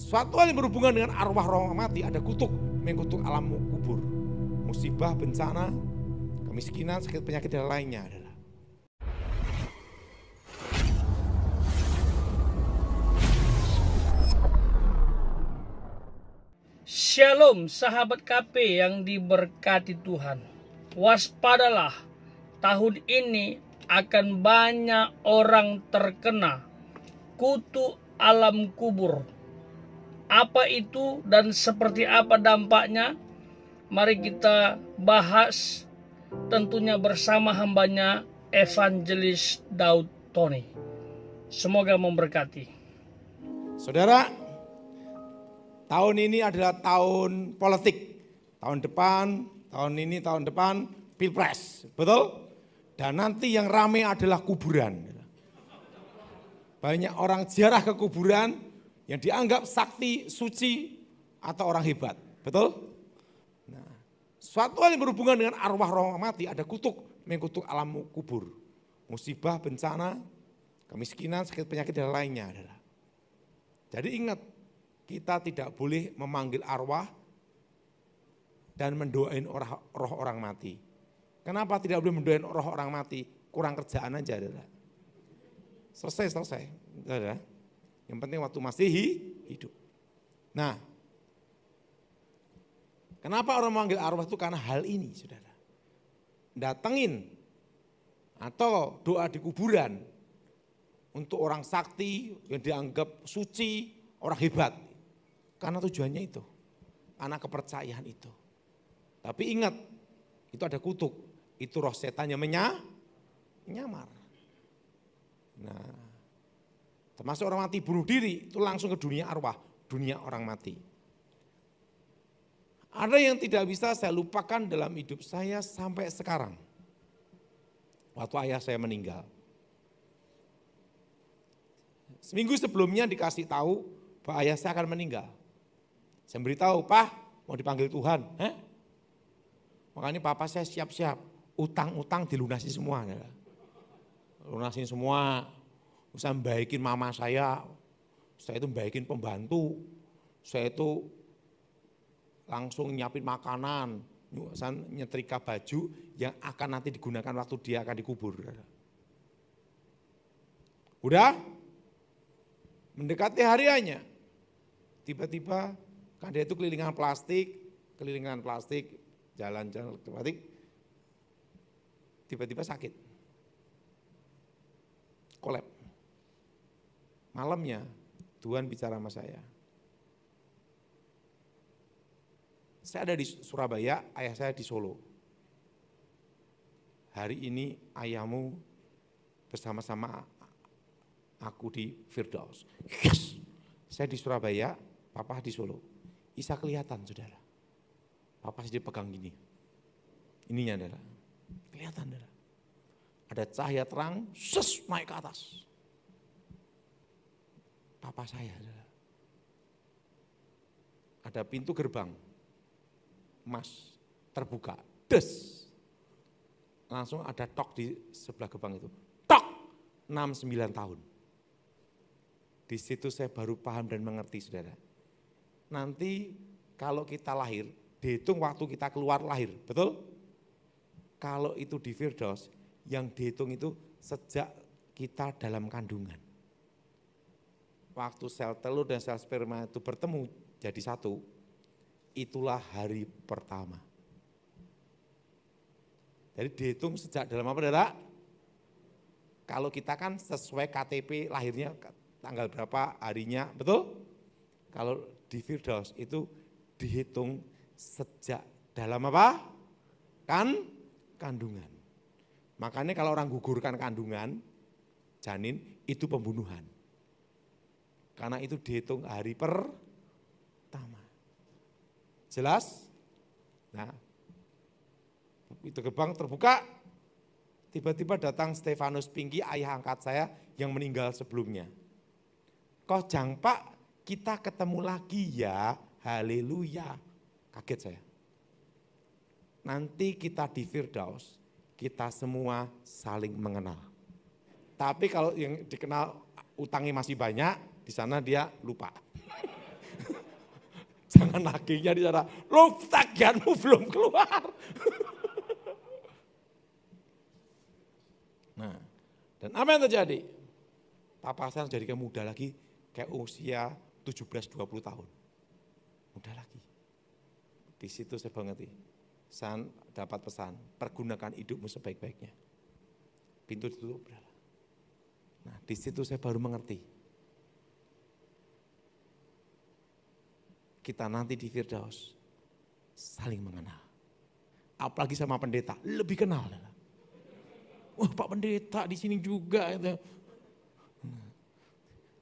Suatu hal yang berhubungan dengan arwah roh mati, ada kutuk, mengkutuk alam kubur. Musibah, bencana, kemiskinan, sakit penyakit dan lainnya adalah. Shalom sahabat KP yang diberkati Tuhan. Waspadalah, tahun ini akan banyak orang terkena kutu alam kubur. Apa itu dan seperti apa dampaknya? Mari kita bahas tentunya bersama hambanya Evangelis Daud Tony. Semoga memberkati. Saudara, tahun ini adalah tahun politik. Tahun depan Pilpres, betul? Dan nanti yang ramai adalah kuburan. Banyak orang ziarah ke kuburan yang dianggap sakti, suci, atau orang hebat, betul? Nah, suatu hal yang berhubungan dengan arwah roh mati, ada kutuk, mengkutuk alam kubur. Musibah, bencana, kemiskinan, sakit penyakit dan lainnya adalah. Jadi ingat, kita tidak boleh memanggil arwah dan mendoain roh orang mati. Kenapa tidak boleh mendoain roh orang mati? Kurang kerjaan aja. Selesai. Yang penting waktu masih hidup. Nah, kenapa orang memanggil arwah itu? Karena hal ini, saudara. Datengin atau doa di kuburan untuk orang sakti yang dianggap suci, orang hebat. Karena tujuannya itu, karena kepercayaan itu. Tapi ingat, itu ada kutuk, itu roh setannya menyamar. Nah, termasuk orang mati bunuh diri, itu langsung ke dunia arwah, dunia orang mati. Ada yang tidak bisa saya lupakan dalam hidup saya sampai sekarang. Waktu ayah saya meninggal. Seminggu sebelumnya dikasih tahu bahwa ayah saya akan meninggal. Saya beritahu, Pak, mau dipanggil Tuhan. Makanya papa saya siap-siap, utang-utang dilunasi semua. Lunasin semua, saya baikin mama saya itu baikin pembantu, saya itu langsung nyiapin makanan, saya nyetrika baju yang akan nanti digunakan waktu dia akan dikubur. Udah, mendekati hariannya, tiba-tiba kan dia itu kelilingan plastik, jalan-jalan plastik, tiba-tiba sakit, kolap. Malamnya Tuhan bicara sama saya. Saya ada di Surabaya, ayah saya di Solo. Hari ini ayahmu bersama-sama aku di Firdaus. Yes, saya di Surabaya, papa di Solo. Bisa kelihatan, saudara. Papa sedih pegang gini. Ininya, saudara. Kelihatan, saudara. Ada cahaya terang, naik ke atas. Papa saya, saudara. Ada pintu gerbang, emas, terbuka. Des. Langsung ada tok di sebelah gerbang itu. Tok! 6-9 tahun. Di situ saya baru paham dan mengerti, saudara. Nanti kalau kita lahir, dihitung waktu kita keluar lahir, betul? Kalau itu di Firdaus, yang dihitung itu sejak kita dalam kandungan. Waktu sel telur dan sel sperma itu bertemu jadi satu, itulah hari pertama. Jadi dihitung sejak dalam apa, saudara? Kalau kita kan sesuai KTP lahirnya tanggal berapa harinya, betul? Kalau di Firdaus itu dihitung sejak dalam apa? Kandungan. Makanya kalau orang gugurkan kandungan, janin itu pembunuhan. Karena itu dihitung hari pertama. Jelas? Nah, itu gerbang terbuka, tiba-tiba datang Stefanus Pinky, ayah angkat saya yang meninggal sebelumnya. Kok jang Pak, kita ketemu lagi ya, haleluya. Kaget saya. Nanti kita di Firdaus, kita semua saling mengenal. Tapi kalau yang dikenal utangnya masih banyak, di sana dia lupa. Jangan nagihnya di sana, lo tagihanmu belum keluar. Nah, dan apa yang terjadi? Papasan jadi kayak muda lagi, kayak usia 17-20 tahun. Muda lagi. Di situ saya mengerti. Saya dapat pesan, pergunakan hidupmu sebaik-baiknya. Pintu ditutup. Nah, di situ saya baru mengerti. Kita nanti di Firdaus saling mengenal. Apalagi sama pendeta, lebih kenal. Wah, Pak Pendeta di sini juga. Gitu.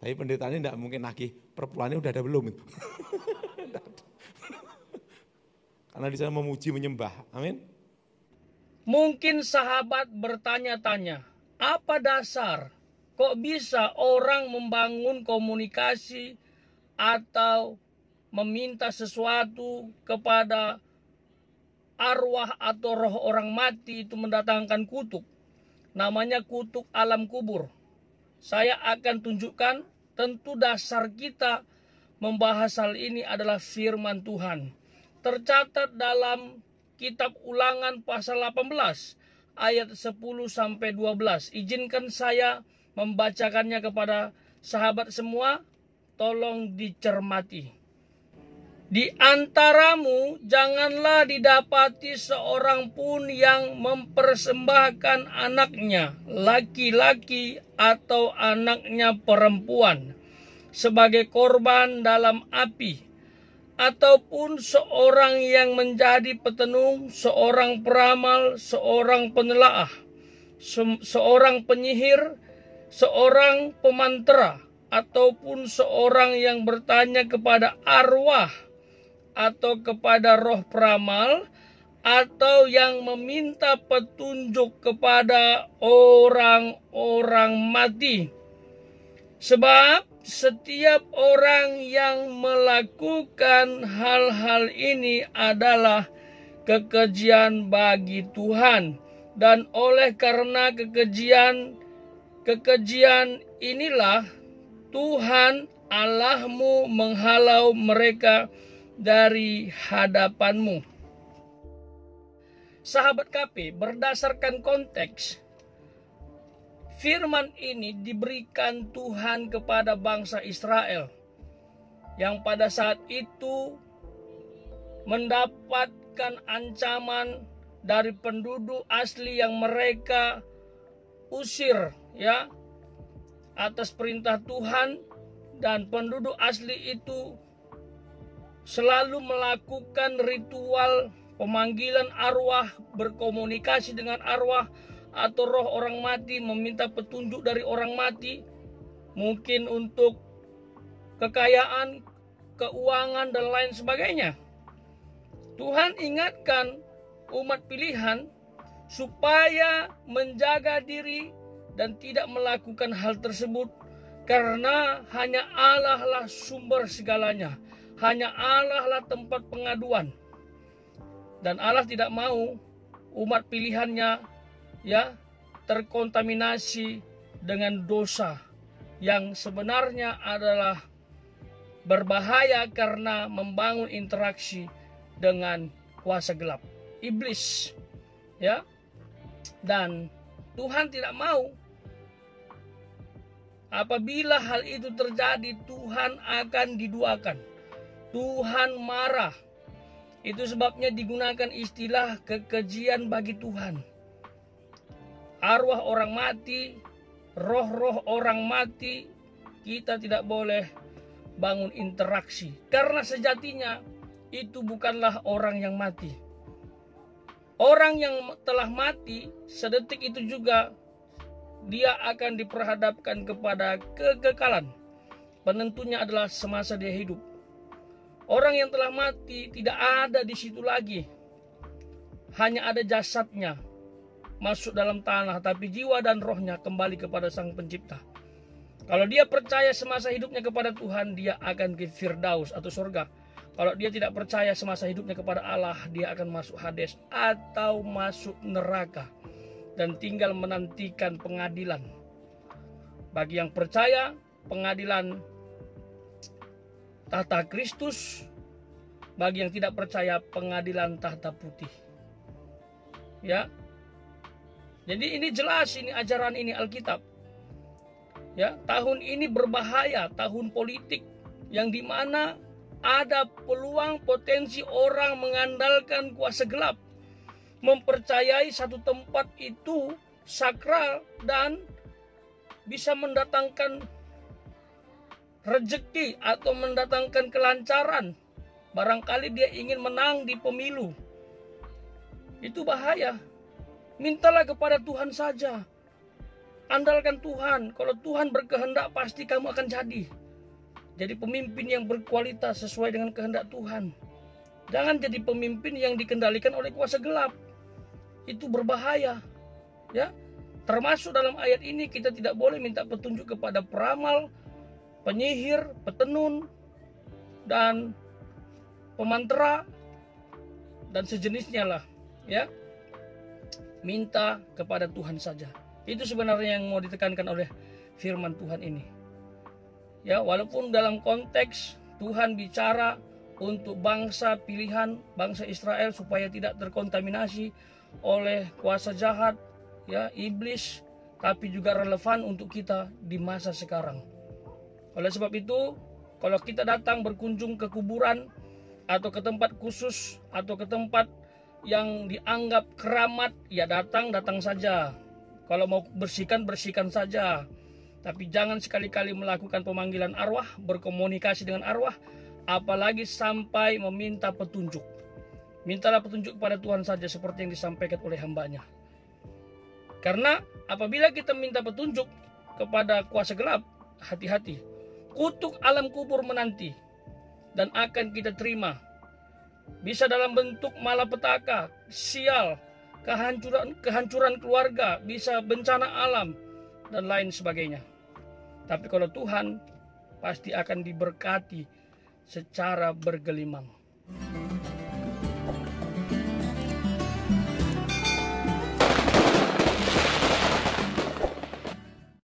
Tapi pendeta ini tidak mungkin nagih, perpuluhannya udah ada belum? Itu. Karena di sana memuji, menyembah. Amin. Mungkin sahabat bertanya-tanya, apa dasar kok bisa orang membangun komunikasi atau meminta sesuatu kepada arwah atau roh orang mati itu mendatangkan kutuk. Namanya kutuk alam kubur. Saya akan tunjukkan, tentu dasar kita membahas hal ini adalah firman Tuhan. Tercatat dalam kitab Ulangan pasal 18 ayat 10-12. Izinkan saya membacakannya kepada sahabat semua, tolong dicermati. Di antaramu janganlah didapati seorang pun yang mempersembahkan anaknya laki-laki atau anaknya perempuan sebagai korban dalam api, ataupun seorang yang menjadi petenung, seorang peramal, seorang penelaah, seorang penyihir, seorang pemantera, ataupun seorang yang bertanya kepada arwah atau kepada roh peramal, atau yang meminta petunjuk kepada orang-orang mati. Sebab setiap orang yang melakukan hal-hal ini adalah kekejian bagi Tuhan. Dan oleh karena kekejian inilah Tuhan Allahmu menghalau mereka dari hadapanmu. Sahabat KP, berdasarkan konteks, firman ini diberikan Tuhan kepada bangsa Israel yang pada saat itu mendapatkan ancaman dari penduduk asli yang mereka usir ya atas perintah Tuhan, dan penduduk asli itu selalu melakukan ritual pemanggilan arwah, berkomunikasi dengan arwah atau roh orang mati, meminta petunjuk dari orang mati, mungkin untuk kekayaan, keuangan, dan lain sebagainya. Tuhan ingatkan umat pilihan supaya menjaga diri dan tidak melakukan hal tersebut, karena hanya Allah lah sumber segalanya. Hanya Allah lah tempat pengaduan. Dan Allah tidak mau umat pilihannya ya terkontaminasi dengan dosa yang sebenarnya adalah berbahaya karena membangun interaksi dengan kuasa gelap, iblis. Ya. Dan Tuhan tidak mau. Apabila hal itu terjadi, Tuhan akan diduakan. Tuhan marah. Itu sebabnya digunakan istilah kekejian bagi Tuhan. Arwah orang mati, roh-roh orang mati, kita tidak boleh bangun interaksi. Karena sejatinya itu bukanlah orang yang mati. Orang yang telah mati, sedetik itu juga dia akan diperhadapkan kepada kekekalan. Penentunya adalah semasa dia hidup. Orang yang telah mati tidak ada di situ lagi. Hanya ada jasadnya masuk dalam tanah, tapi jiwa dan rohnya kembali kepada Sang Pencipta. Kalau dia percaya semasa hidupnya kepada Tuhan, dia akan ke Firdaus atau surga. Kalau dia tidak percaya semasa hidupnya kepada Allah, dia akan masuk Hades atau masuk neraka dan tinggal menantikan pengadilan. Bagi yang percaya, pengadilan tahta Kristus bagi yang tidak percaya pengadilan tahta putih. Ya. Jadi ini jelas, ini ajaran, ini Alkitab. Ya, tahun ini berbahaya, tahun politik yang dimana ada peluang potensi orang mengandalkan kuasa gelap, mempercayai satu tempat itu sakral dan bisa mendatangkan rezeki atau mendatangkan kelancaran. Barangkali dia ingin menang di pemilu. Itu bahaya. Mintalah kepada Tuhan saja. Andalkan Tuhan. Kalau Tuhan berkehendak, pasti kamu akan jadi. Jadi pemimpin yang berkualitas sesuai dengan kehendak Tuhan. Jangan jadi pemimpin yang dikendalikan oleh kuasa gelap. Itu berbahaya. Ya. Termasuk dalam ayat ini kita tidak boleh minta petunjuk kepada peramal, penyihir, petenun, dan pemantera, dan sejenisnya lah. Ya. Minta kepada Tuhan saja. Itu sebenarnya yang mau ditekankan oleh firman Tuhan ini. Ya, walaupun dalam konteks Tuhan bicara untuk bangsa pilihan, bangsa Israel supaya tidak terkontaminasi oleh kuasa jahat, ya, iblis, tapi juga relevan untuk kita di masa sekarang. Oleh sebab itu, kalau kita datang berkunjung ke kuburan atau ke tempat khusus atau ke tempat yang dianggap keramat, ya datang saja. Kalau mau bersihkan saja. Tapi jangan sekali-kali melakukan pemanggilan arwah, berkomunikasi dengan arwah, apalagi sampai meminta petunjuk. Mintalah petunjuk kepada Tuhan saja seperti yang disampaikan oleh hambanya. Karena apabila kita minta petunjuk kepada kuasa gelap, hati-hati. Kutuk alam kubur menanti dan akan kita terima. Bisa dalam bentuk malapetaka, sial, kehancuran keluarga, bisa bencana alam, dan lain sebagainya. Tapi kalau Tuhan, pasti akan diberkati secara bergelimang.